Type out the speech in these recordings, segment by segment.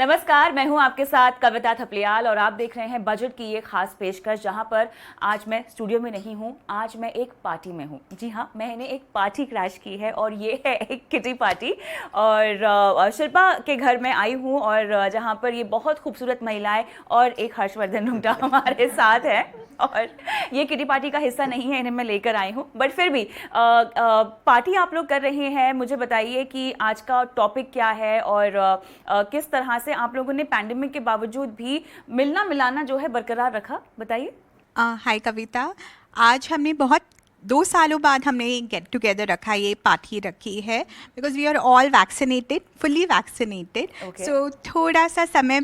नमस्कार, मैं हूं आपके साथ कविता थपलियाल और आप देख रहे हैं बजट की ये खास पेशकश, जहां पर आज मैं स्टूडियो में नहीं हूं, आज मैं एक पार्टी में हूं। जी हाँ, मैंने एक पार्टी क्रैश की है और ये है एक किटी पार्टी। और शिल्पा के घर में आई हूं और जहां पर ये बहुत खूबसूरत महिलाएं और एक हर्षवर्धन रुंगटा हमारे साथ है। और ये किटी पार्टी का हिस्सा नहीं है, इन्हें मैं लेकर आई हूँ, बट फिर भी पार्टी आप लोग कर रहे हैं। मुझे बताइए कि आज का टॉपिक क्या है और किस तरह से आप लोगों ने पैंडेमिक के बावजूद भी मिलना मिलाना जो है बरकरार रखा, बताइए। हाय कविता, आज हमने बहुत 2 सालों बाद हमने गेट टुगेदर रखा, ये पार्टी रखी है because we are all vaccinated, fully vaccinated. So थोड़ा सा समय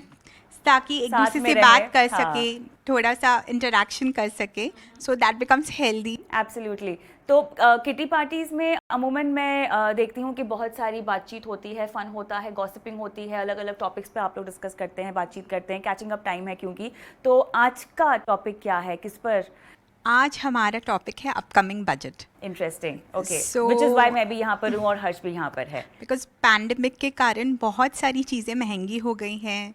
ताकि एक साथ दूसरे में से रहे, बात कर हाँ। सके, थोड़ा सा इंटरेक्शन कर सके, so that becomes healthy. Absolutely. तो किटी पार्टीज में अमूमन मैं देखती हूँ कि बहुत सारी बातचीत होती है, फन होता है, गॉसिपिंग होती है, अलग अलग टॉपिक्स पे आप लोग डिस्कस करते हैं, बातचीत करते हैं, कैचिंग अप टाइम है क्योंकि। तो आज का टॉपिक क्या है, किस पर? आज हमारा टॉपिक है upcoming budget. Interesting, okay. So- which is why मैं भी यहाँ पर हूँ और हर्ष भी यहाँ पर है। बिकॉज पैंडमिक के कारण बहुत सारी चीज़ें महंगी हो गई हैं,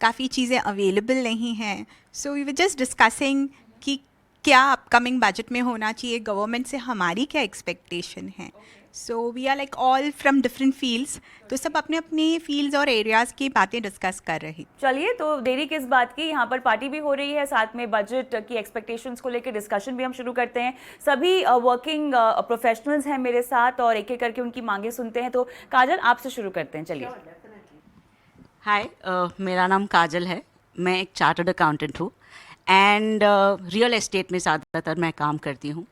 काफ़ी चीज़ें अवेलेबल नहीं हैं। So we were just discussing कि क्या अपकमिंग बजट में होना चाहिए, गवर्नमेंट से हमारी क्या एक्सपेक्टेशन है। So we are like all from different fields, तो सब अपने अपने फील्ड्स और एरियाज़ की बातें डिस्कस कर रही। चलिए, तो देरी किस बात की, यहाँ पर पार्टी भी हो रही है, साथ में बजट की एक्सपेक्टेशंस को लेकर डिस्कशन भी हम शुरू करते हैं। सभी वर्किंग प्रोफेशनल्स हैं मेरे साथ और एक एक करके उनकी मांगे सुनते हैं। तो काजल, आपसे शुरू करते हैं, चलिए। हाय, मेरा नाम काजल है। मैं एक चार्टर्ड अकाउंटेंट हूँ एंड रियल एस्टेट में ज़्यादातर मैं काम करती हूँ।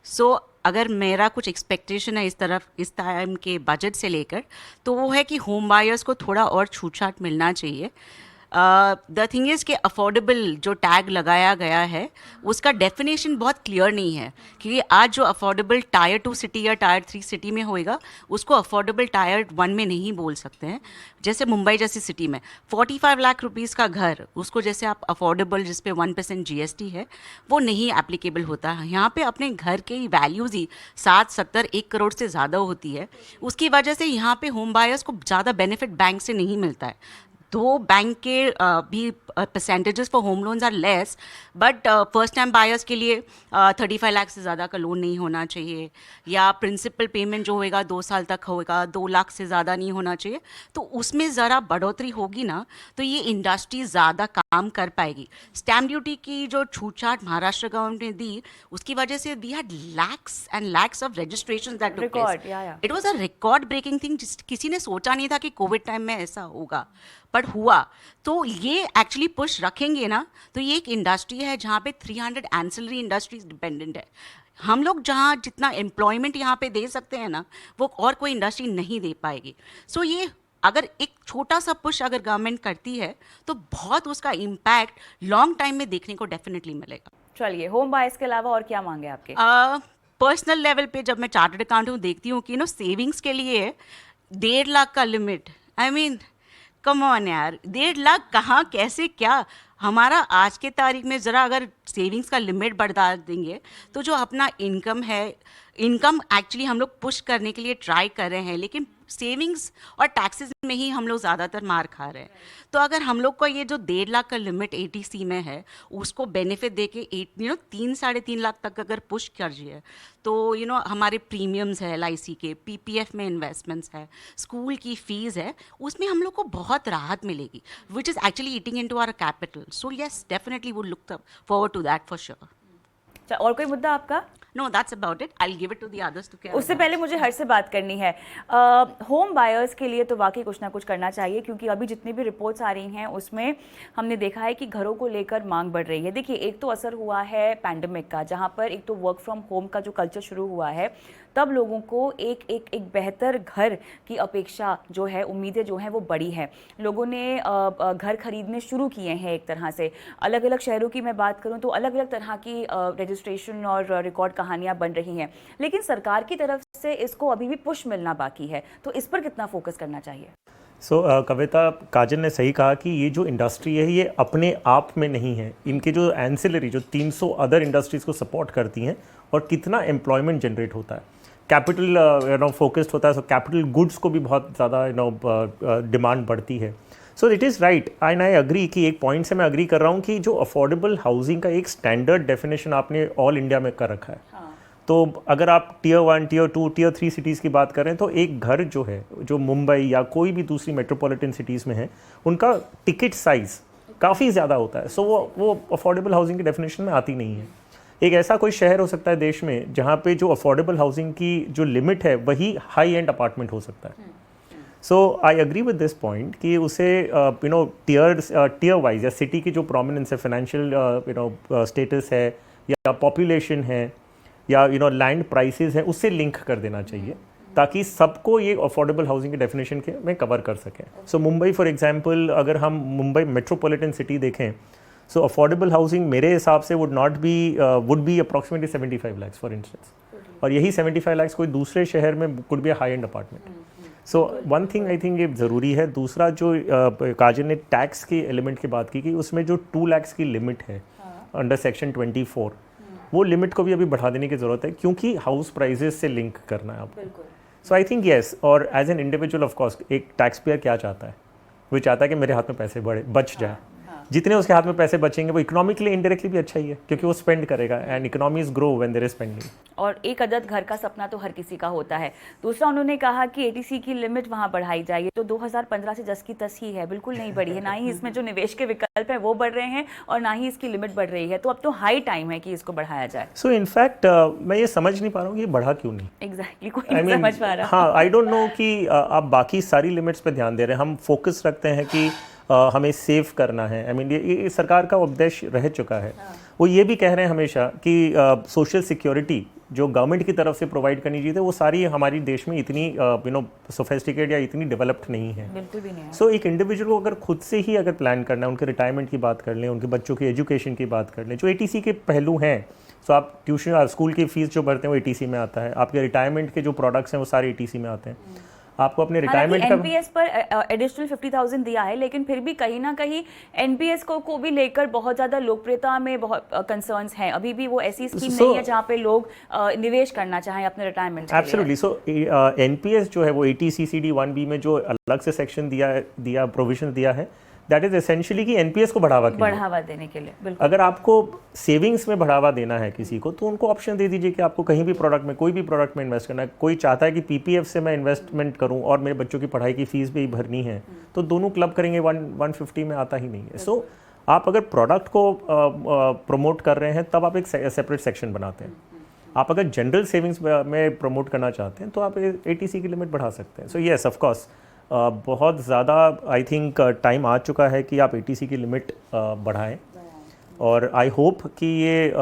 सो अगर मेरा कुछ एक्सपेक्टेशन है इस टाइम के बजट से लेकर, तो वो है कि होम बायर्स को थोड़ा और छूट-छाट मिलना चाहिए। द थिंग इज़ कि अफोर्डेबल जो टैग लगाया गया है उसका डेफिनेशन बहुत क्लियर नहीं है, क्योंकि आज जो अफोर्डेबल टायर 2 सिटी या टायर 3 सिटी में होएगा उसको अफोर्डेबल टायर 1 में नहीं बोल सकते हैं। जैसे मुंबई जैसी सिटी में 45 लाख रुपीस का घर, उसको जैसे आप अफोर्डेबल जिस पे 1% GST है वो नहीं एप्लीकेबल होता है। यहाँ पे अपने घर की वैल्यूज़ ही 60-70-1 करोड़ से ज़्यादा होती है। उसकी वजह से यहाँ पे होम बायर्स को ज़्यादा बेनिफिट बैंक से नहीं मिलता है। दो बैंक के भी percentages for home loans are less, but first time buyers के लिए 35 लाख से ज़्यादा का लोन नहीं होना चाहिए, या प्रिंसिपल पेमेंट जो होएगा 2 साल तक होएगा, 2 लाख से ज़्यादा नहीं होना चाहिए। तो उसमें ज़रा बढ़ोतरी होगी ना, तो ये इंडस्ट्री ज़्यादा काम कर पाएगी। स्टैम्प ड्यूटी की जो छूट-छाट महाराष्ट्र गवर्नमेंट ने दी, उसकी वजह से we had lakhs and lakhs of registration that took place. It was a record breaking thing, किसी ने सोचा नहीं था कि कोविड टाइम में ऐसा होगा, पर हुआ। तो ये एक्चुअली पुश रखेंगे ना, तो ये एक इंडस्ट्री है जहाँ पे 300 एंसिलरी इंडस्ट्रीज डिपेंडेंट है। हम लोग जहाँ जितना एम्प्लॉयमेंट यहाँ पे दे सकते हैं ना, वो और कोई इंडस्ट्री नहीं दे पाएगी। सो ये अगर एक छोटा सा पुश अगर गवर्नमेंट करती है तो बहुत उसका इम्पैक्ट लॉन्ग टाइम में देखने को डेफिनेटली मिलेगा। चलिए, होम बायर्स के अलावा और क्या मांगे आपके? पर्सनल लेवल पे जब मैं चार्टर्ड अकाउंटेंट देखती हूँ कि सेविंग्स के लिए 1.5 लाख का limit, I mean come on यार, 1.5 लाख कहाँ, कैसे, क्या? हमारा आज के तारीख में ज़रा अगर सेविंग्स का लिमिट बढ़ा देंगे तो जो अपना इनकम है, इनकम एक्चुअली हम लोग पुश करने के लिए ट्राई कर रहे हैं, लेकिन सेविंग्स और टैक्सेस में ही हम लोग ज़्यादातर मार खा रहे हैं। तो अगर हम लोग को ये जो 1.5 लाख का लिमिट ATC में है उसको बेनिफिट दे के 3-3.5 लाख तक अगर पुश करिए, तो हमारे प्रीमियम्स है LIC के, PPF में इन्वेस्टमेंट्स है, स्कूल की फ़ीस है, उसमें हम लोग को बहुत राहत मिलेगी, which is actually eating into our capital. So yes, definitely would look forward to that for sure. और कोई मुद्दा आपका? No, that's about it. I'll give it to the others to carry उससे on. पहले मुझे हर्ष से बात करनी है। होम बायर्स के लिए तो वाकई कुछ ना कुछ करना चाहिए, क्योंकि अभी जितनी भी रिपोर्ट्स आ रही हैं उसमें हमने देखा है कि घरों को लेकर मांग बढ़ रही है। देखिए, एक तो असर हुआ है पैंडेमिक का, जहां पर एक तो वर्क फ्रॉम होम का जो कल्चर शुरू हुआ है, तब लोगों को एक बेहतर घर की अपेक्षा जो है, उम्मीदें जो हैं वो बड़ी हैं। लोगों ने घर खरीदने शुरू किए हैं। एक तरह से अलग अलग शहरों की मैं बात करूं तो अलग अलग तरह की रजिस्ट्रेशन और रिकॉर्ड कहानियां बन रही हैं, लेकिन सरकार की तरफ से इसको अभी भी पुश मिलना बाकी है। तो इस पर कितना फोकस करना चाहिए? कविता, काजल ने सही कहा कि ये जो इंडस्ट्री है ये अपने आप में नहीं है, इनके जो एंसिलरी जो 300 अदर इंडस्ट्रीज़ को सपोर्ट करती हैं और कितना एम्प्लॉयमेंट जनरेट होता है, कैपिटल फोकस्ड होता है, सो कैपिटल गुड्स को भी बहुत ज़्यादा डिमांड बढ़ती है। So it is right and I agree कि एक पॉइंट से मैं अग्री कर रहा हूँ कि जो अफोर्डेबल हाउसिंग का एक स्टैंडर्ड डेफिनेशन आपने ऑल इंडिया में कर रखा है। तो अगर आप टियर 1, टियर 2, टियर 3 सिटीज़ की बात करें तो एक घर जो है, जो मुंबई या कोई भी दूसरी मेट्रोपॉलिटन सिटीज़ में है, उनका टिकट साइज़ काफ़ी ज़्यादा होता है। सो वो अफोर्डेबल हाउसिंग की डेफिनेशन में आती नहीं है। एक ऐसा कोई शहर हो सकता है देश में जहाँ पे जो अफोर्डेबल हाउसिंग की जो लिमिट है वही हाई एंड अपार्टमेंट हो सकता है। So I agree with this point कि उसे टियर वाइज या सिटी की जो प्रोमिनेंस है, फाइनेंशियल स्टेटस है या पॉपुलेशन है या लैंड प्राइसेस हैं, उससे लिंक कर देना चाहिए ताकि सबको ये अफोर्डेबल हाउसिंग के डेफिनेशन के में कवर कर सकें। सो मुंबई फॉर एग्जांपल, अगर हम मुंबई मेट्रोपॉलिटन सिटी देखें, सो अफोर्डेबल हाउसिंग मेरे हिसाब से would be approximately 75 lakh for instance, और यही 75 लाख कोई दूसरे शहर में could be a high and apartment. So one thing I think ये ज़रूरी है। दूसरा जो काजल ने टैक्स के एलिमेंट की बात की कि उसमें जो 2 लाख की लिमिट है अंडर सेक्शन 24, वो लिमिट को भी अभी बढ़ा देने की ज़रूरत है क्योंकि हाउस प्राइजेस से लिंक करना है आपको। सो आई थिंक येस, और as an individual of course एक टैक्स पेयर क्या चाहता है, वो चाहता है कि मेरे हाथ में पैसे बच जाए। जितने उसके हाथ में पैसे बचेंगे वो इकोनॉमिकली इनडायरेक्टली भी अच्छा ही है क्योंकि वो स्पेंड करेगा and economies grow when there is spending. और एक अदद घर का सपना तो हर किसी का होता है। दूसरा, उन्होंने कहा कि एटीसी की लिमिट वहाँ बढ़ाई जाए, तो 2015 से जस की तस ही है, बिल्कुल नहीं बढ़ी है। ना ही इसमें जो निवेश के विकल्प हैं वो बढ़ रहे हैं और ना ही इसकी लिमिट बढ़ रही है। तो अब तो हाई टाइम है कि इसको बढ़ाया जाए। सो इनफैक्ट मैं ये समझ नहीं पा रहा हूँ कि ये बढ़ा क्यों नहीं। एग्जैक्टली कोई नहीं समझ पा रहा। हाँ, आई डोंट नो कि आप बाकी सारी लिमिट्स पे ध्यान दे रहे हैं, हम फोकस रखते हैं कि हमें सेव करना है। आई मीन ये सरकार का उद्देश्य रह चुका है। वो ये भी कह रहे हैं हमेशा कि सोशल सिक्योरिटी जो गवर्नमेंट की तरफ से प्रोवाइड करनी चाहिए वो सारी हमारी देश में इतनी सोफिस्टिकेट या इतनी डेवलप्ड नहीं है। बिल्कुल भी नहीं है। सो एक इंडिविजुअल को अगर खुद से ही अगर प्लान करना है, उनके रिटायरमेंट की बात कर लें, उनके बच्चों की एजुकेशन की बात कर लें, जो एटीसी के पहलू हैं। सो आप ट्यूशन स्कूल की फीस जो भरते हैं वो एटीसी में आता है, आपके रिटायरमेंट के जो प्रोडक्ट्स हैं वो सारे एटीसी में आते हैं। आपको अपने रिटायरमेंट का एनपीएस पर एडिशनल 50,000 दिया है, लेकिन फिर भी कहीं ना कहीं एनपीएस को भी लेकर बहुत ज़्यादा लोकप्रियता में बहुत कंसर्न्स हैं। अभी भी वो ऐसी स्कीम नहीं है जहाँ पे लोग निवेश करना चाहें अपने रिटायरमेंट। एब्सोल्युटली। सो एनपीएस जो है वो 80 CCD 1B में जो अलग से सेक्शन दिया प्रोविजन दिया है, दैट इज एसेंशियली कि एनपीएस को बढ़ावा देने के लिए। बिल्कुल। अगर आपको सेविंग्स में बढ़ावा देना है किसी को, तो उनको ऑप्शन दे दीजिए कि आपको कहीं भी प्रोडक्ट में, कोई भी प्रोडक्ट में इन्वेस्ट करना है। कोई चाहता है कि पीपीएफ से मैं इन्वेस्टमेंट करूं और मेरे बच्चों की पढ़ाई की फीस भी भरनी है, तो दोनों क्लब करेंगे। 150 में आता ही नहीं है। सो आप अगर प्रोडक्ट को प्रमोट कर रहे हैं तब आप एक सेपरेट सेक्शन बनाते हैं। आप अगर जनरल सेविंग्स में प्रमोट करना चाहते हैं तो आप एटीसी की लिमिट बढ़ा सकते हैं। सो येस, ऑफ कोर्स बहुत ज़्यादा आई थिंक टाइम आ चुका है कि आप एटीसी की लिमिट बढ़ाएं, और आई होप कि ये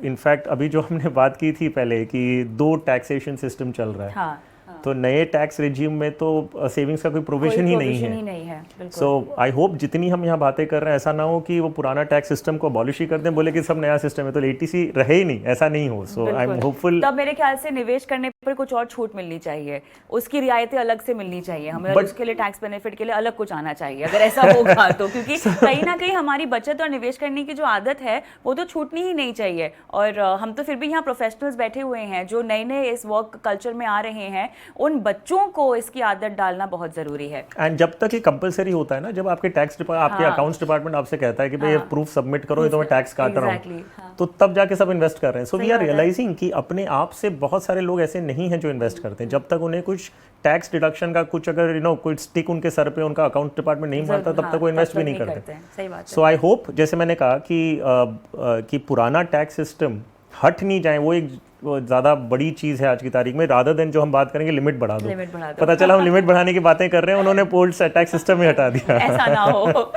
इनफैक्ट अभी जो हमने बात की थी पहले कि 2 टैक्सेशन सिस्टम चल रहा है। हाँ। तो नए टैक्स रिजीम में तो सेविंग्स का कोई प्रोविजन ही नहीं है। सो आई होप जितनी हम यहाँ बातें कर रहे हैं ऐसा ना हो कि वो पुराना टैक्स सिस्टम को अबॉलिश ही कर दें, बोले कि सब नया सिस्टम है तो एटीसी रहे ही नहीं, ऐसा नहीं हो। सो आई एम होपफुल। तब मेरे ख्याल से निवेश करने पर कुछ और छूट मिलनी चाहिए, उसकी रियायतें अलग से मिलनी चाहिए हमें, उसके लिए टैक्स बेनिफिट के लिए अलग कुछ आना चाहिए अगर ऐसा होगा तो। क्योंकि कहीं ना कहीं हमारी बचत और निवेश करने की जो आदत है वो तो छूटनी ही नहीं चाहिए। और हम तो फिर भी यहाँ प्रोफेशनल्स बैठे हुए हैं जो नए इस वर्क कल्चर में आ रहे हैं, उन बच्चों को इसकी आदत डालना बहुत जरूरी है। एंड जब तक ये कंपलसरी होता है ना, जब आपके टैक्स आपके अकाउंट्स डिपार्टमेंट आपसे कहता है कि भाई ये प्रूफ सबमिट करो, ये तो मैं टैक्स काट रहा हूँ, तो तब जाके सब इन्वेस्ट कर रहे हैं। सो वी आर रियलाइजिंग कि अपने आप से बहुत सारे लोग ऐसे नहीं हैं जो इन्वेस्ट करते हैं। जब तक उन्हें कुछ टैक्स डिडक्शन का कुछ अगर कोई स्टिक उनके सर पे उनका अकाउंट डिपार्टमेंट नहीं मारता, तब तक वो इन्वेस्ट भी नहीं करते। सो आई होप, जैसे मैंने कहा कि पुराना टैक्स सिस्टम हट नहीं जाए, वो एक ज़्यादा बड़ी चीज़ है आज की तारीख में। रादर देन जो हम बात करेंगे लिमिट बढ़ा दो, पता चला हम लिमिट बढ़ाने की बातें कर रहे हैं, उन्होंने पोल्ड टैक्स सिस्टम में हटा दिया। ऐसा ना हो।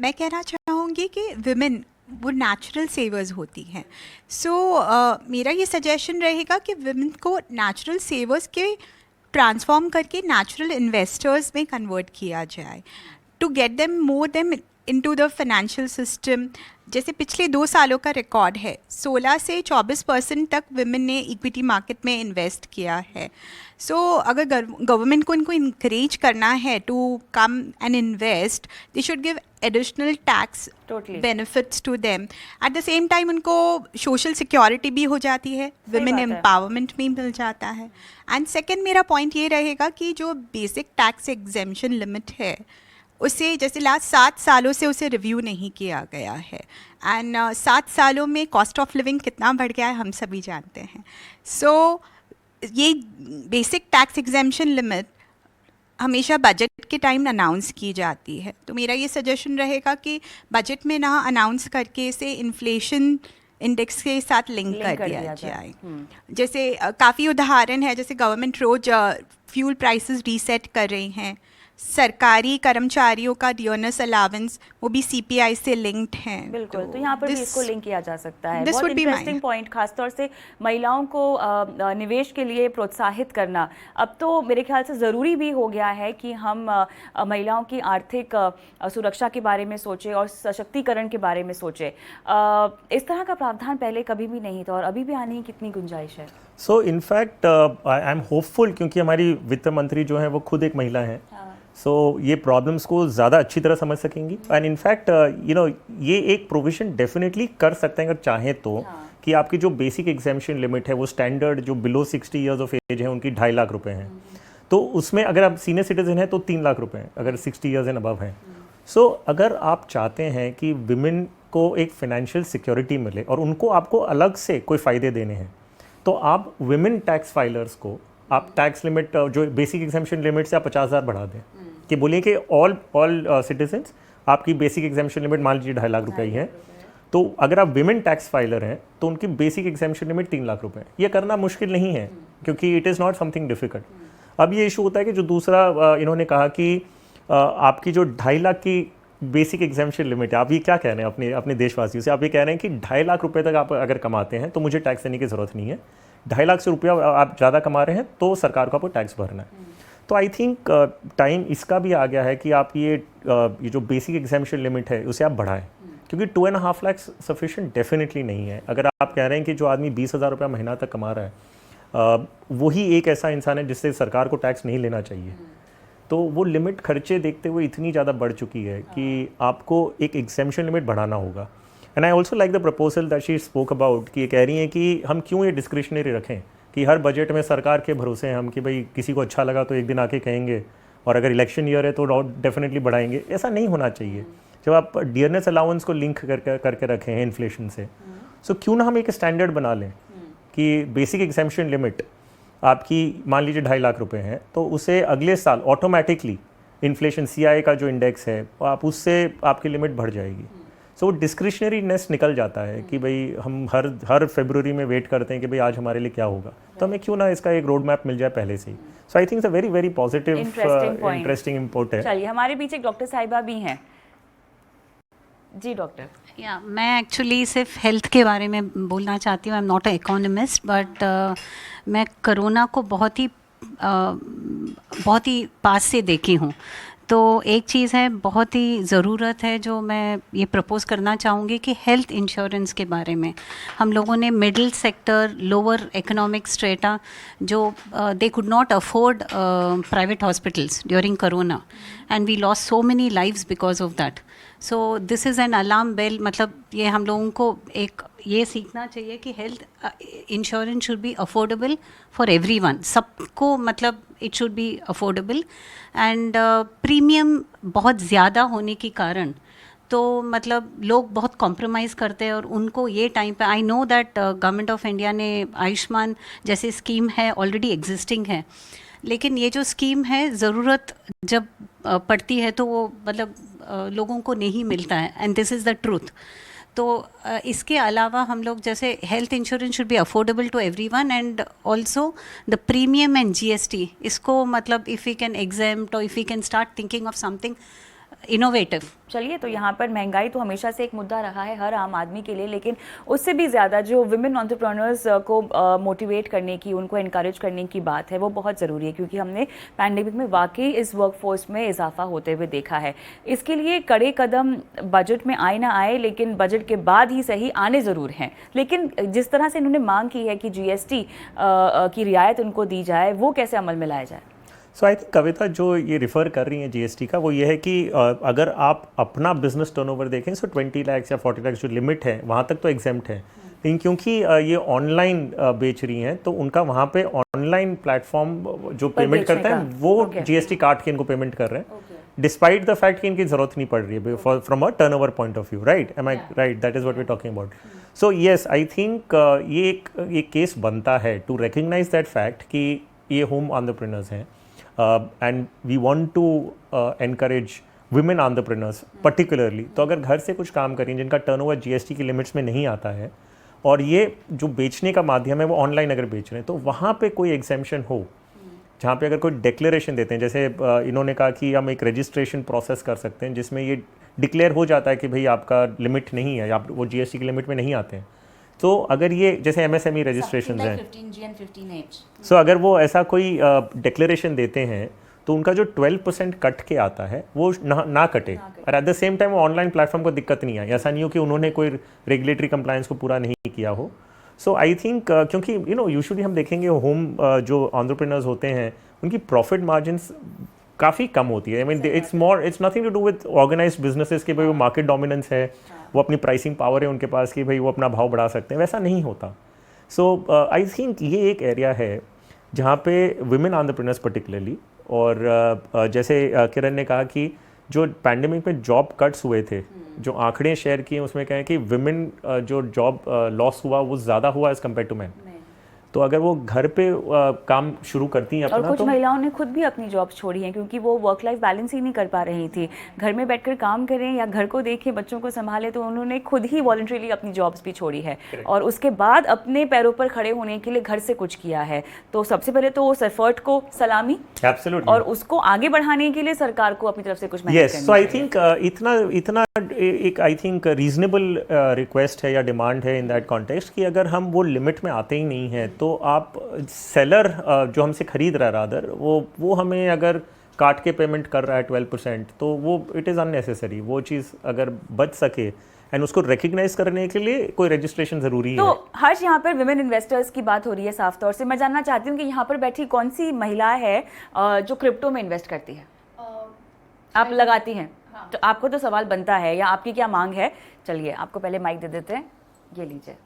मैं कहना चाहूँगी कि विमेन वो नेचुरल सेवर्स होती हैं। सो मेरा ये सजेशन रहेगा कि विमेन को नेचुरल सेवर्स के ट्रांसफॉर्म करके नेचुरल इन्वेस्टर्स में कन्वर्ट किया जाए, to get them more them into the financial system, जैसे पिछले 2 सालों का रिकॉर्ड है, 16 से 24% तक विमेन ने इक्विटी मार्केट में इन्वेस्ट किया है. सो अगर गवर्नमेंट को इनको इंकरेज करना है to come and invest, they should give additional tax Totally. Benefits to them. At the same time उनको सोशल सिक्योरिटी भी हो जाती है, विमेन बात है. एम्पावरमेंट भी मिल जाता है. एंड सेकेंड मेरा पॉइंट ये रहेगा कि जो बेसिक टैक्स एग्जेम्पशन लिमिट है, उसे जैसे लास्ट 7 सालों से उसे रिव्यू नहीं किया गया है. एंड 7 सालों में कॉस्ट ऑफ लिविंग कितना बढ़ गया है हम सभी जानते हैं. सो ये बेसिक टैक्स एग्जेम्पशन लिमिट हमेशा बजट के टाइम अनाउंस की जाती है. तो मेरा ये सजेशन रहेगा कि बजट में ना अनाउंस करके इसे इन्फ्लेशन इंडेक्स के साथ लिंक कर दिया जाए. जैसे काफ़ी उदाहरण है, जैसे government rose fuel prices reset कर रही हैं. सरकारी कर्मचारियों का डियोनस अलावेंस वो भी सीपीआई से लिंक्ड हैं. बिल्कुल, तो यहाँ पर भी इसको लिंक किया जा सकता है. this बहुत would be इंटरेस्टिंग पॉइंट, खासतौर से महिलाओं को निवेश के लिए प्रोत्साहित करना अब तो मेरे ख्याल से ज़रूरी भी हो गया है कि हम महिलाओं की आर्थिक सुरक्षा के बारे में सोचें और सशक्तिकरण के बारे में सोचें. इस तरह का प्रावधान पहले कभी भी नहीं था और अभी भी आने की कितनी गुंजाइश है. So in fact I am hopeful, क्योंकि हमारी वित्त मंत्री जो है वो खुद एक महिला हैं. सो ये प्रॉब्लम्स को ज़्यादा अच्छी तरह समझ सकेंगी. एंड इनफैक्ट ये एक प्रोविजन डेफिनेटली कर सकते हैं अगर चाहें तो, कि आपकी जो बेसिक एग्जेम्पशन लिमिट है वो स्टैंडर्ड जो बिलो 60 ईयर्स ऑफ एज है उनकी 2.5 लाख रुपए हैं. तो उसमें अगर आप सीनियर सिटीजन हैं तो 3 लाख रुपए हैं अगर 60 ईयर्स एंड अबव हैं. सो अगर आप चाहते हैं कि विमेन को एक फाइनेंशियल सिक्योरिटी मिले और उनको आपको अलग से कोई फ़ायदे देने हैं, तो आप विमेन टैक्स फाइलर्स को आप टैक्स लिमिट जो बेसिक एग्जेम्पशन लिमिट से आप 50,000 बढ़ा दें, कि बोलिए कि ऑल सिटीजन्स आपकी बेसिक एग्जेम्पशन लिमिट मान लीजिए 2.5 लाख रुपए ही है. तो अगर आप विमेन टैक्स फाइलर हैं तो उनकी बेसिक एग्जेम्पशन लिमिट 3 लाख रुपए है. ये करना मुश्किल नहीं है क्योंकि it is not something difficult. अब ये इशू होता है कि जो दूसरा इन्होंने कहा कि आपकी जो 2.5 लाख की बेसिक एग्जेम्पशन लिमिट है, आप ये क्या कह रहे हैं अपने देशवासियों से? आप ये कह रहे हैं कि 2.5 लाख रुपए तक आप अगर कमाते हैं तो मुझे टैक्स देने की ज़रूरत नहीं है. 2.5 लाख से रुपया आप ज़्यादा कमा रहे हैं तो सरकार को आपको टैक्स भरना है. तो आई थिंक टाइम इसका भी आ गया है कि आप ये जो बेसिक एग्जेम्पशन लिमिट है उसे आप बढ़ाएं, क्योंकि 2.5 लाख सफिशिएंट डेफिनेटली नहीं है. अगर आप कह रहे हैं कि जो आदमी 20,000 रुपया महीना तक कमा रहा है वही एक ऐसा इंसान है जिससे सरकार को टैक्स नहीं लेना चाहिए, तो वो लिमिट खर्चे देखते हुए इतनी ज़्यादा बढ़ चुकी है कि आपको एक एग्जेम्पशन लिमिट बढ़ाना होगा. And I also like the proposal that she spoke about, कि ये कह रही हैं कि हम क्यों ये डिस्क्रिशनरी रखें कि हर बजट में सरकार के भरोसे हैं हम कि भाई किसी को अच्छा लगा तो एक दिन आके कहेंगे और अगर इलेक्शन ईयर है तो डेफिनेटली बढ़ाएंगे. ऐसा नहीं होना चाहिए. जब आप डियरनेस अलाउंस को लिंक करके रखे हैं इन्फ्लेशन से, सो क्यों ना हम एक स्टैंडर्ड बना लें कि बेसिक एग्जेम्पशन लिमिट आपकी मान लीजिए 2.5 लाख रुपए हैं, तो उसे अगले साल ऑटोमेटिकली इन्फ्लेशन CI का जो इंडेक्स है आप उससे आपकी लिमिट बढ़ जाएगी. सो डिस्क्रिशनरीनेस निकल जाता है कि भाई हम हर फरवरी में वेट करते हैं कि भाई आज हमारे लिए क्या होगा, तो हमें क्यों ना इसका एक रोड मैप मिल जाए पहले से ही. So I think it's a very very positive interesting import है. चलिए, हमारे बीच एक डॉक्टर साहिबा भी हैं. जी डॉक्टर. या मैं एक्चुअली सिर्फ हेल्थ के बारे में बोलना चाहती हूँ. I am not a economist, but मैं कोरोना को बहुत ही पास से देखी हूँ. तो एक चीज़ है, बहुत ही ज़रूरत है जो मैं ये प्रपोज़ करना चाहूँगी कि हेल्थ इंश्योरेंस के बारे में हम लोगों ने middle sector, lower economic strata जो they could not afford private hospitals during corona, and we lost so many lives because of that. So this is an alarm bell. मतलब ये हम लोगों को एक ये सीखना चाहिए कि health insurance should be affordable for everyone. सबको मतलब it should be affordable. And premium बहुत ज़्यादा होने के कारण तो मतलब लोग बहुत कॉम्प्रोमाइज़ करते हैं और उनको ये टाइम पे, I know that government of India ने आयुष्मान जैसी स्कीम है ऑलरेडी एग्जिस्टिंग है, लेकिन ये जो स्कीम है ज़रूरत जब पड़ती है तो वो मतलब लोगों को नहीं मिलता है, and this is the truth. तो इसके अलावा हम लोग जैसे health insurance should be affordable to everyone, and also the premium and GST, इसको मतलब इफ़ वी कैन एग्जाम्प्ट और if we can start thinking of something innovative. चलिए, तो यहाँ पर महंगाई तो हमेशा से एक मुद्दा रहा है हर आम आदमी के लिए, लेकिन उससे भी ज़्यादा जो विमेन एंटरप्रेन्योर्स को मोटिवेट करने की, उनको इनकरेज करने की बात है, वो बहुत ज़रूरी है, क्योंकि हमने पैंडेमिक में वाकई इस वर्कफोर्स में इजाफा होते हुए देखा है। इसके लिए कड़े कदम बजट में आए ना आए, लेकिन बजट के बाद ही सही आने ज़रूर हैं। लेकिन जिस तरह से इन्होंने मांग की है कि GST की रियायत उनको दी जाए, वो कैसे अमल में लाया जाए? सो आई थिंक कविता जो ये रिफ़र कर रही हैं GST का, वो ये है कि अगर आप अपना बिजनेस टर्नओवर देखें, सो 20 लाख या 40 लाख जो लिमिट है वहाँ तक तो एग्जेम्प्ट है, लेकिन क्योंकि ये ऑनलाइन बेच रही हैं तो उनका वहाँ पे ऑनलाइन प्लेटफॉर्म जो पेमेंट करता है वो GST काट के इनको पेमेंट कर रहे हैं, डिस्पाइट द फैक्ट कि इनकी ज़रूरत नहीं पड़ रही है from a turnover point of view, right? Am I right? That is what we talking about. So yes, I think ये एक केस बनता है टू रिकग्नाइज दैट फैक्ट कि ये होम एंटरप्रेन्योर्स हैं, and we want to encourage women entrepreneurs particularly। तो अगर घर से कुछ काम करें जिनका टर्नओवर GST की लिमिट्स में नहीं आता है और ये जो बेचने का माध्यम है वो ऑनलाइन अगर बेच रहे हैं, तो वहाँ पे कोई एग्जेम्पशन हो, जहाँ पे अगर कोई डिक्लेरेशन देते हैं, जैसे इन्होंने कहा कि हम एक रजिस्ट्रेशन प्रोसेस कर सकते हैं जिसमें ये डिक्लेयर हो जाता है कि भाई आपका लिमिट नहीं है, आप वो GST की लिमिट में नहीं आते हैं। तो अगर ये जैसे MSME रजिस्ट्रेशन हैं, 15G and 15H। सो अगर वो ऐसा कोई डिक्लेरेशन देते हैं तो उनका जो 12% कट के आता है वो ना कटे, और एट द सेम टाइम वो ऑनलाइन प्लेटफॉर्म को दिक्कत नहीं आई। ऐसा नहीं हो कि उन्होंने कोई रेगुलेटरी कंप्लायंस को पूरा नहीं किया हो। सो आई थिंक क्योंकि यूजुअली हम देखेंगे होम जो एंटरप्रेन्योर्स होते हैं उनकी प्रॉफिट मार्जिन्स काफ़ी कम होती है। I mean it's nothing to do with organised businesses कि भाई वो मार्केट डोमिनेंस है, वो अपनी प्राइसिंग पावर है उनके पास कि भाई वो अपना भाव बढ़ा सकते हैं, वैसा नहीं होता। सो आई थिंक ये एक एरिया है जहाँ पे विमेन एंटरप्रेन्योर्स पर्टिकुलरली, और जैसे किरण ने कहा कि जो पैंडेमिक में जॉब कट्स हुए थे, जो आंकड़े शेयर किए उसमें कहें कि विमेन जो जॉब लॉस हुआ वो ज़्यादा हुआ एज़ कम्पेयर टू मैन। तो अगर वो घर पे काम शुरू करती हैं अपना, और कुछ तो महिलाओं ने खुद भी अपनी जॉब छोड़ी हैं क्योंकि वो वर्क लाइफ बैलेंस ही नहीं कर पा रही थी। घर में बैठकर काम करें या घर को देखें, बच्चों को संभालें, तो उन्होंने खुद ही वॉलंटरीली अपनी जॉब्स भी छोड़ी है और उसके बाद अपने पैरों पर खड़े होने के लिए घर से कुछ किया है। तो सबसे पहले तो उस एफर्ट को सलामी, एब्सोल्युटली, और उसको आगे बढ़ाने के लिए सरकार को अपनी तरफ से कुछ मेहनत करनी सो आई चाहिए। थिंक इतना एक आई थिंक रीजनेबल रिक्वेस्ट है या डिमांड है इन दैट कॉन्टेक्स्ट कि अगर हम वो लिमिट में आते ही नहीं हैं तो आप सेलर जो हमसे खरीद रहा है रादर वो हमें अगर काट के पेमेंट कर रहा है 12%, तो वो इट इज़ अननेसेसरी। वो चीज़ अगर बच सके एंड उसको रिकग्नाइज करने के लिए कोई रजिस्ट्रेशन ज़रूरी है। तो हर्ष, यहाँ पर विमेन इन्वेस्टर्स की बात हो रही है साफ तौर से। मैं जानना चाहती हूँ कि यहाँ पर बैठी कौन सी महिला है जो क्रिप्टो में इन्वेस्ट करती है? आप लगाती हैं? तो आपको तो सवाल बनता है, या आपकी क्या मांग है? चलिए आपको पहले माइक दे देते हैं, ये लीजिए।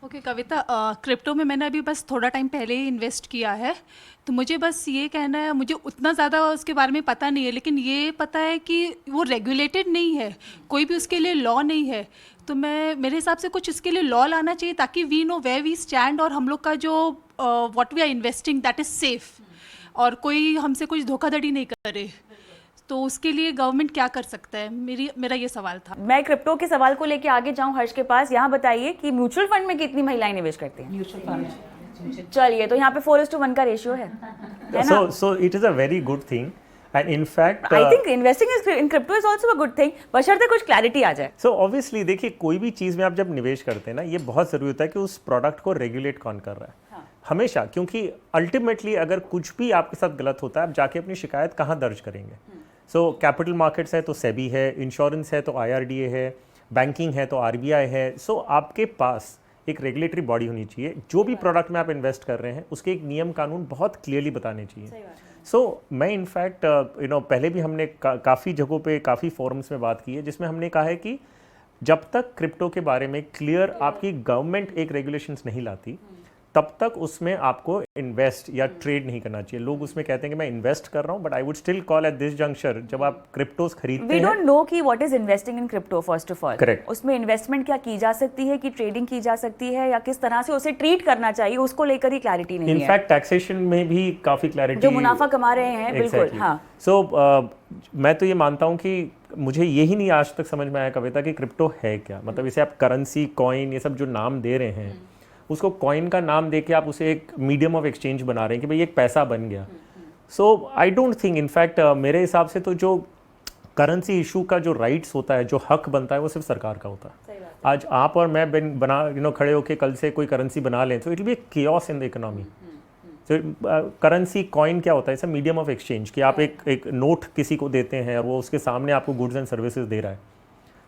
ओके कविता, क्रिप्टो में मैंने अभी बस थोड़ा टाइम पहले ही इन्वेस्ट किया है, तो मुझे बस ये कहना है, मुझे उतना ज़्यादा उसके बारे में पता नहीं है, लेकिन ये पता है कि वो रेगुलेटेड नहीं है, कोई भी उसके लिए लॉ नहीं है। तो मेरे हिसाब से कुछ इसके लिए लॉ लाना चाहिए ताकि we know where we stand, और हम लोग का जो what we are investing that is safe, और कोई हमसे कुछ धोखाधड़ी नहीं करे। तो उसके लिए गवर्नमेंट क्या कर सकता है, मेरा ये सवाल था। मैं क्रिप्टो के सवाल को लेके आगे जाऊं हर्ष के पास। यहाँ बताइए कि म्यूचुअल फंड में कितनी महिलाएं निवेश करती हैं? म्यूचुअल फंड, चलिए, तो यहाँ पे 4:1 का रेशियो है ना? So it is a very good thing, and in fact I think investing in crypto is also a good thing, बशर्ते कुछ क्लैरिटी आ जाए। सो ऑब्वियसली देखिए, कोई भी चीज़ में आप जब निवेश करते हैं ना, ये बहुत ज़रूरी होता है कि उस प्रोडक्ट को रेगुलेट कौन कर रहा है। हमेशा, क्योंकि अल्टीमेटली अगर कुछ भी आपके साथ गलत होता है, आप जाके अपनी शिकायत कहाँ दर्ज करेंगे? सो कैपिटल मार्केट्स है तो सेबी है, इंश्योरेंस है तो IRDA है, बैंकिंग है तो RBI है। सो आपके पास एक रेगुलेटरी बॉडी होनी चाहिए। जो भी प्रोडक्ट में आप इन्वेस्ट कर रहे हैं उसके एक नियम कानून बहुत क्लियरली बताने चाहिए। सो मैं इनफैक्ट पहले भी हमने काफ़ी जगहों पे, काफ़ी फोरम्स में बात की है जिसमें हमने कहा है कि जब तक क्रिप्टो के बारे में क्लियर आपकी गवर्नमेंट एक रेगुलेशंस नहीं लाती, तब तक उसमें आपको इन्वेस्ट या ट्रेड नहीं करना चाहिए। लोग उसमें कहते हैं कि मैं इन्वेस्ट कर रहा हूं, but I would still call at this junction, जब आप क्रिप्टोस खरीदते वी हैं, डोंट नो कि what is investing in crypto first of all. Correct. उसमें इन्वेस्टमेंट क्या की जा सकती है, कि ट्रेडिंग की जा सकती है, या किस तरह से उसे ट्रीट करना चाहिए, उसको लेकर ही क्लैरिटी नहीं है। इनफैक्ट टैक्सेशन में भी काफ़ी क्लैरिटी, जो मुनाफा कमा रहे हैं, बिल्कुल। हाँ, सो मैं तो ये मानता हूँ कि मुझे यही नहीं आज तक समझ में आया कविता कि क्रिप्टो है क्या। मतलब इसे आप करेंसी, कॉइन, ये सब जो नाम दे रहे हैं, उसको कॉइन का नाम देके आप उसे एक मीडियम ऑफ एक्सचेंज बना रहे हैं कि भाई एक पैसा बन गया। सो आई डोंट थिंक, इनफैक्ट मेरे हिसाब से तो जो करेंसी इशू का जो राइट्स होता है, जो हक बनता है, वो सिर्फ सरकार का होता है। आज आप और मैं बना खड़े होकर कल से कोई करेंसी बना लें तो it will be chaos in the economy. Currency coin क्या होता है? It's a medium of exchange, कि आप एक नोट किसी को देते हैं और वो उसके सामने आपको गुड्स एंड सर्विसेज दे रहा है,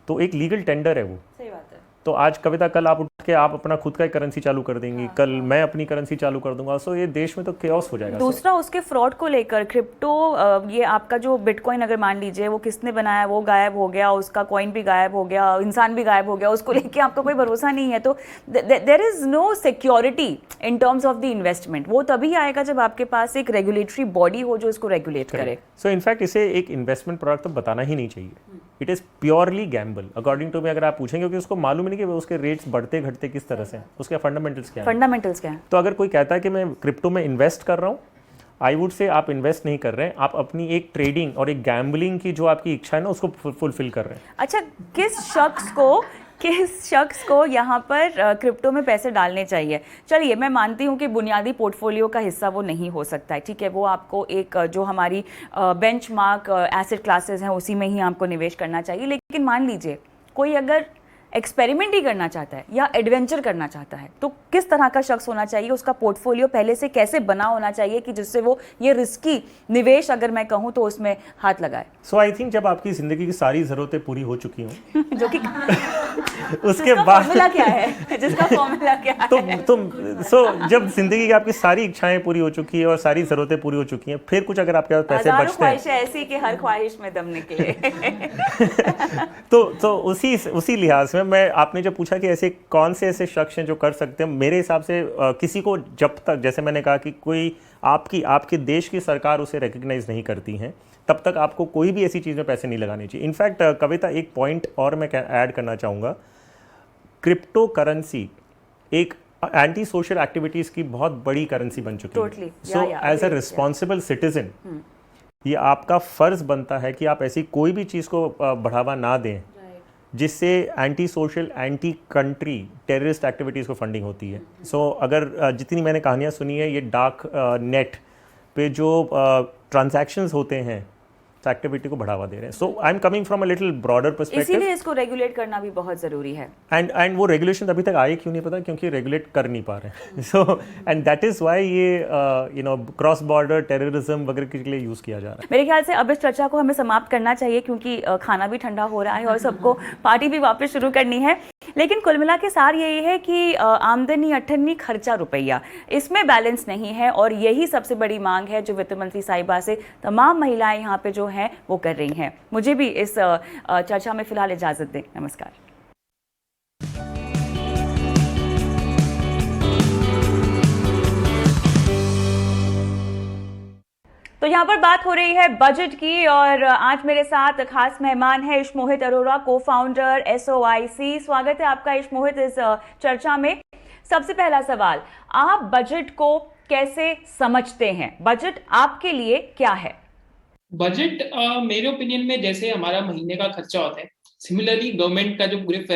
तो एक लीगल टेंडर है वो। सही बात है। तो आज कविता, कल आप उठ के आप अपना खुद का एक करेंसी चालू कर देंगी, कल मैं अपनी करेंसी चालू कर दूंगा, सो ये देश में तो केओस हो जाएगा। दूसरा उसके फ्रॉड को लेकर क्रिप्टो, ये आपका जो बिटकॉइन अगर मान लीजिए वो किसने बनाया, वो गायब हो गया, उसका कॉइन भी गायब हो गया, इंसान भी गायब हो गया, उसको लेके आपका कोई भरोसा नहीं है, तो there is no security in terms of the investment. वो तभी आएगा जब आपके पास एक रेगुलेटरी बॉडी हो जो इसको रेगुलेट करे। सो इनफैक्ट इसे एक इन्वेस्टमेंट प्रोडक्ट तो बताना ही नहीं चाहिए। It is purely gamble according to me. अगर आप पूछेंगे, क्योंकि उसको मालूम ही नहीं कि उसके रेट्स बढ़ते घटते किस तरह से हैं, उसके फंडामेंटल्स क्या हैं। फंडामेंटल्स क्या है? तो अगर कोई कहता है कि मैं क्रिप्टो में इन्वेस्ट कर रहा हूँ, आई वुड से आप इन्वेस्ट नहीं कर रहे हैं, आप अपनी एक ट्रेडिंग और एक गैम्बलिंग की जो आपकी इच्छा है ना, उसको फुलफिल कर रहे हैं। अच्छा, किस शख्स को यहाँ पर क्रिप्टो में पैसे डालने चाहिए? चलिए, मैं मानती हूँ कि बुनियादी पोर्टफोलियो का हिस्सा वो नहीं हो सकता है, ठीक है, वो आपको एक जो हमारी बेंचमार्क एसेट क्लासेस हैं उसी में ही आपको निवेश करना चाहिए। लेकिन मान लीजिए कोई अगर एक्सपेरिमेंट ही करना चाहता है या एडवेंचर करना चाहता है, तो किस तरह का शख्स होना चाहिए? उसका पोर्टफोलियो पहले से कैसे बना होना चाहिए कि जिससे वो ये रिस्की निवेश, अगर मैं कहूँ तो, उसमें हाथ लगाए? सो आई थिंक जब आपकी ज़िंदगी की सारी ज़रूरतें पूरी हो चुकी हों जो कि उसके बाद फॉर्मूला क्या है? जिसका फॉर्मूला क्या है? जब ज़िंदगी की आपकी सारी इच्छाएं पूरी हो चुकी है और सारी ज़रूरतें पूरी हो चुकी हैं, फिर कुछ अगर आपके पास पैसे बचते हैं, ख्वाहिशें ऐसी कि हर ख्वाहिश में दम निकले। तो उसी लिहाज में मैं, आपने जब पूछा कि ऐसे कौन से ऐसे शख्स हैं जो कर सकते हैं, मेरे हिसाब से किसी को, जब तक, जैसे मैंने कहा कि कोई आपके देश की सरकार उसे रिकग्नाइज नहीं करती है, तब तक आपको कोई भी ऐसी चीज़ में पैसे नहीं लगाने चाहिए। इनफैक्ट कविता, एक पॉइंट और मैं ऐड करना चाहूँगा, क्रिप्टो करेंसी एक एंटी सोशल एक्टिविटीज़ की बहुत बड़ी करेंसी बन चुकी है। So as a responsible citizen, ये आपका फ़र्ज़ बनता है कि आप ऐसी कोई भी चीज़ को बढ़ावा ना दें जिससे anti social, anti country, terrorist activities को फंडिंग होती है। सो अगर जितनी मैंने कहानियाँ सुनी है, ये डार्क नेट पे जो ट्रांजैक्शंस होते हैं, एक्टिविटी को बढ़ावा दे रहे हैं। So I am coming from a little broader perspective. इसीलिए इसको रेगुलेट करना भी बहुत ज़रूरी है। एंड वो रेगुलेशन अभी तक आए क्यों नहीं पता, क्योंकि रेगुलेट कर नहीं पा रहे हैं। So and that is why ये क्रॉस बॉर्डर टेररिज्म वगैरह के लिए यूज़ किया जा रहा है। मेरे ख्याल से अब इस चर्चा को हमें समाप्त करना चाहिए, क्योंकि खाना भी ठंडा हो रहा है और सबको पार्टी भी वापस शुरू करनी है। लेकिन कुल मिला के सार यही है कि आमदनी अठन्नी, खर्चा रुपया, इसमें बैलेंस नहीं है, और यही सबसे बड़ी मांग है जो वित्त मंत्री साहिबा से तमाम महिलाएं यहाँ पे जो हैं वो कर रही हैं। मुझे भी इस चर्चा में फिलहाल इजाजत दें। नमस्कार। तो यहाँ पर बात हो रही है बजट की, और आज मेरे साथ खास मेहमान है इशमोहित अरोरा, को फाउंडर SOIC। स्वागत है आपका इशमोहित इस चर्चा में। सबसे पहला सवाल, आप बजट को कैसे समझते हैं? बजट आपके लिए क्या है? बजट मेरे ओपिनियन में जैसे हमारा महीने का खर्चा होता है, सिमिलरली गवर्नमेंट का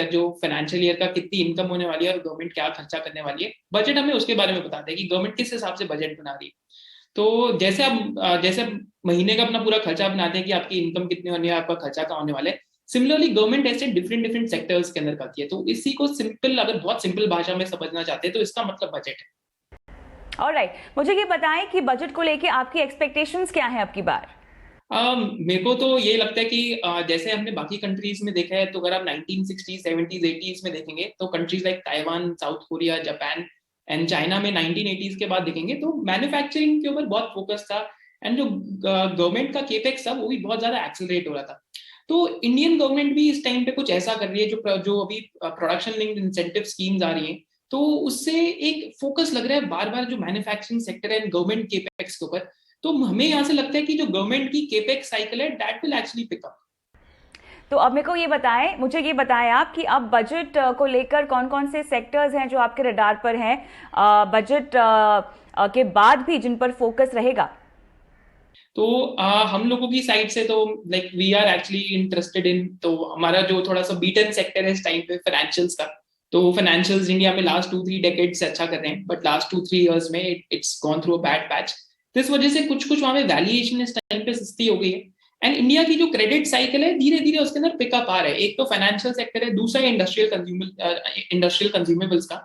जो फाइनेंशियल ईयर का कितनी इनकम होने वाली है और गवर्नमेंट क्या खर्चा करने वाली है, बजट हमें उसके बारे में बताता है कि गवर्नमेंट किस हिसाब से बजट बना रही है। तो जैसे महीने का अपना पूरा खर्चा बनाते हैं कि आपकी इनकम कितनी होनी है, आपका खर्चा कहाँ होने वाला है, सिमिलरली गवर्नमेंट ऐसे डिफरेंट सेक्टर्स के अंदर करती है। तो इसी को अगर बहुत सिंपल भाषा में समझना चाहते हैं तो इसका मतलब बजट है। ऑलराइट, मुझे ये बताएं कि बजट को लेके आपकी एक्सपेक्टेशंस क्या हैं अब की बार? मेरे को तो ये लगता है कि जैसे हमने बाकी कंट्रीज में देखा है, तो अगर आप 1960s, 70s, 80s में देखेंगे तो countries like Taiwan, south Korea, Japan and China में 1980s के बाद देखेंगे तो मैन्युफैक्चरिंग के ऊपर बहुत फोकस था, एंड जो गवर्नमेंट का केपेक्स था वो भी बहुत ज्यादा एक्सेलरेट हो रहा था। तो इंडियन गवर्नमेंट भी इस टाइम पे कुछ ऐसा कर रही है जो अभी प्रोडक्शन लिंक्ड इंसेंटिव स्कीम्स आ रही हैं, तो उससे एक फोकस लग रहा है बार बार जो मैन्युफैक्चरिंग सेक्टर है गवर्नमेंट केपेक्स के ऊपर। तो हमें यहाँ से लगता है कि जो गवर्नमेंट की केपेक्स साइकिल है that will actually pick up. तो अब मेरे को मुझे ये बताएं आप कि अब बजट को लेकर कौन कौन से सेक्टर्स हैं जो आपके रडार पर हैं, बजट के बाद भी जिन पर फोकस रहेगा? तो हम लोगों की साइड से तो like we are actually interested in, तो हमारा जो थोड़ा सा बीटन सेक्टर है इस टाइम पे फाइनेंशियल्स का। तो फाइनेंशियल्स इंडिया में लास्ट 2-3 डेकेड से अच्छा कर रहे हैं, बट लास्ट 2-3 इयर्स में it's gone through a bad patch. तो इस वजह से कुछ वहां पे वैल्यूएशन इस टाइम पे सस्ती हो गई है, एंड इंडिया की जो क्रेडिट साइकिल है धीरे धीरे उसके अंदर पिकअप आ रहा है। एक तो फाइनेंशियल सेक्टर है, दूसरा है इंडस्ट्रियल कंज्यूमेबल्स का,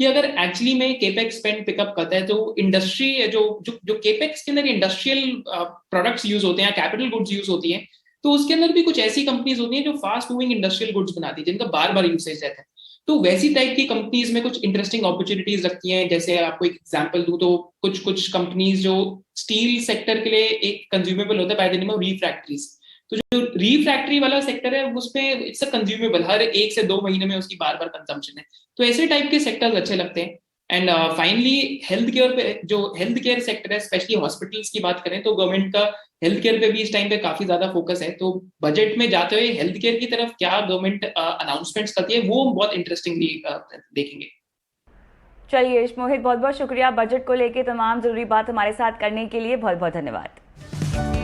कि अगर एक्चुअली में केपेक्स स्पेंड पिकअप करता है तो इंडस्ट्री जो केपेक्स के अंदर इंडस्ट्रियल प्रोडक्ट्स यूज होते हैं, कैपिटल गुड्स यूज होती हैं, तो उसके अंदर भी कुछ ऐसी कंपनीज होती हैं जो फास्ट मूविंग इंडस्ट्रियल गुड्स बनाती है जिनका बार बार यूसेज रहता है। तो वैसी टाइप की कंपनीज में कुछ इंटरेस्टिंग अपॉर्चुनिटीज रखती हैं। जैसे आपको एक एग्जांपल दूं तो कुछ कंपनीज जो स्टील सेक्टर के लिए एक कंज्यूमेबल होता है by the name of refractories. तो जो रिफ्रैक्टरी वाला सेक्टर है उसमें इट्स अ कंज्यूमेबल, हर 1 से 2 महीने में उसकी बार बार कंजम्पशन है। तो ऐसे टाइप के सेक्टर्स अच्छे लगते हैं। एंड फाइनली हेल्थ केयर पे, जो हेल्थ केयर सेक्टर है स्पेशली हॉस्पिटल्स की बात करें तो गवर्नमेंट का हेल्थ केयर पे भी इस टाइम पे काफी ज्यादा फोकस है। तो बजट में जाते हुए हेल्थ केयर की तरफ क्या गवर्नमेंट अनाउंसमेंट्स करती है वो बहुत इंटरेस्टिंगली देखेंगे। चलिए मोहित, बहुत बहुत शुक्रिया बजट को लेके तमाम जरूरी बात हमारे साथ करने के लिए, बहुत बहुत धन्यवाद।